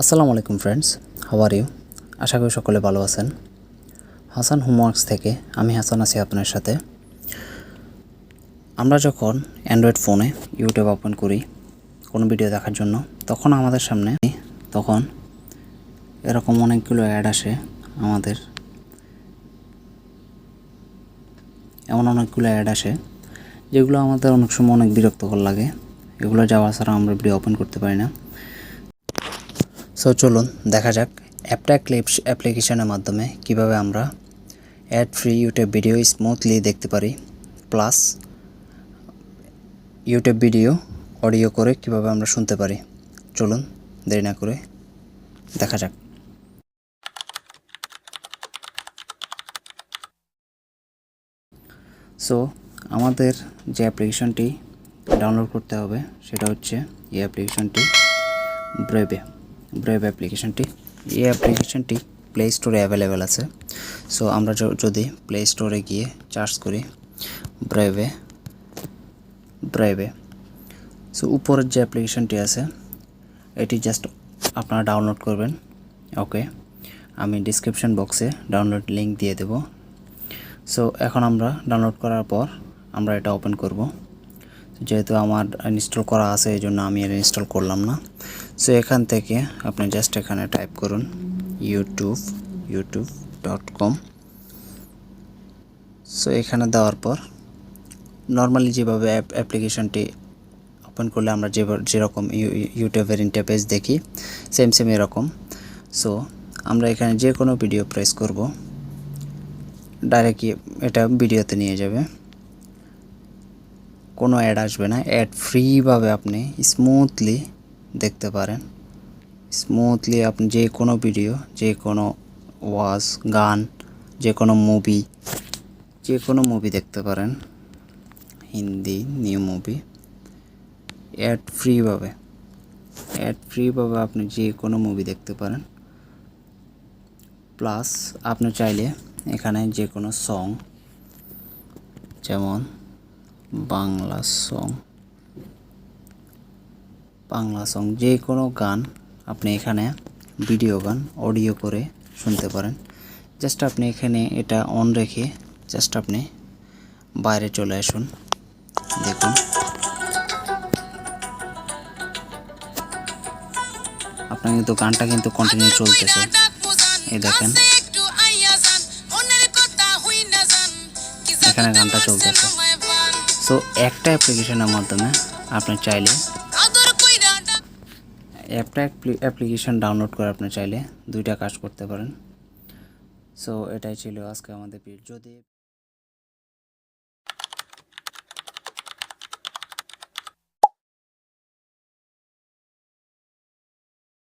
আসসালামু আলাইকুম friends, how are you? আশা করি সকলে ভালো আছেন। হাসান হোমওয়ার্কস থেকে আমি হাসান আছি আপনার সাথে। আমরা যখন অ্যান্ড্রয়েড ফোনে ইউটিউব ওপেন করি কোনো ভিডিও দেখার জন্য, তখন আমাদের সামনে এরকম অনেকগুলো অ্যাড আসে। অনেকগুলো অ্যাড আসে যেগুলো আমাদের অনেক সময় অনেক বিরক্তকর লাগে। এগুলো যাওয়া ছাড়া আমরা ভিডিও ওপেন করতে পারি না। সো চলুন দেখা যাক অ্যাপটা ক্লিপস অ্যাপ্লিকেশনের মাধ্যমে কিভাবে আমরা add free YouTube video smoothly দেখতে পারি, প্লাস ইউটিউব ভিডিও অডিও করে কিভাবে আমরা শুনতে পারি। চলুন দেরি না করে দেখা যাক। সো আমাদের যে অ্যাপ্লিকেশনটি ডাউনলোড করতে হবে সেটা হচ্ছে এই অ্যাপ্লিকেশনটি ব্রেভ অ্যাপ্লিকেশনটি। এই অ্যাপ্লিকেশনটি প্লে স্টোরে অ্যাভেলেবেল আছে। সো আমরা যদি প্লে স্টোরে গিয়ে সার্চ করি ব্রেভে, সো উপরের যে অ্যাপ্লিকেশনটি আছে এটি জাস্ট আপনারা ডাউনলোড করবেন। ওকে, আমি ডিসক্রিপশন বক্সে ডাউনলোড লিঙ্ক দিয়ে দেব। সো এখন আমরা ডাউনলোড করার পর আমরা এটা ওপেন করব। যেহেতু আমার ইনস্টল করা আছে এই জন্য আমি এটা ইনস্টল করলাম না। সো এখান থেকে আপনি জাস্ট এখানে টাইপ করুন youtube.com। সো এখানে দেওয়ার পর নর্মালি যেভাবে অ্যাপ্লিকেশনটি ওপেন করলে আমরা যেরকম ইউটিউবের ইন্টারফেস দেখি সেম এরকম। সো আমরা এখানে যে কোনো ভিডিও প্রেস করব, ডাইরেক্ট এটা ভিডিওতে নিয়ে যাবে, কোনো অ্যাড আসবে না। অ্যাড ফ্রিভাবে আপনি স্মুথলি দেখতে পারেন। স্মুথলি আপনি যে কোনো ভিডিও, যে কোনো ওয়াজ, গান, যে কোনো মুভি দেখতে পারেন, হিন্দি নিউ মুভি অ্যাড ফ্রিভাবে আপনি যে কোনো মুভি দেখতে পারেন। প্লাস আপনি চাইলে এখানে যে কোনো সং, যেমন বাংলা সং যে কোনো গান আপনি এখানে ভিডিও গান অডিও করে শুনতে পারেন। জাস্ট আপনি এখানে এটা অন রেখে জাস্ট আপনি বাইরে চলে আসুন। দেখুন আপনার কিন্তু গানটা কিন্তু কন্টিনিউ চলতেছে। এই দেখেন এখানে গানটা চলতেছে। সো একটা অ্যাপ্লিকেশনের মাধ্যমে আপনি চাইলে অ্যাপ্লিকেশন ডাউনলোড করে আপনি চাইলে দুইটা কাজ করতে পারেন। সো এটাই ছিল আজকে আমাদের ভিডিও। যদি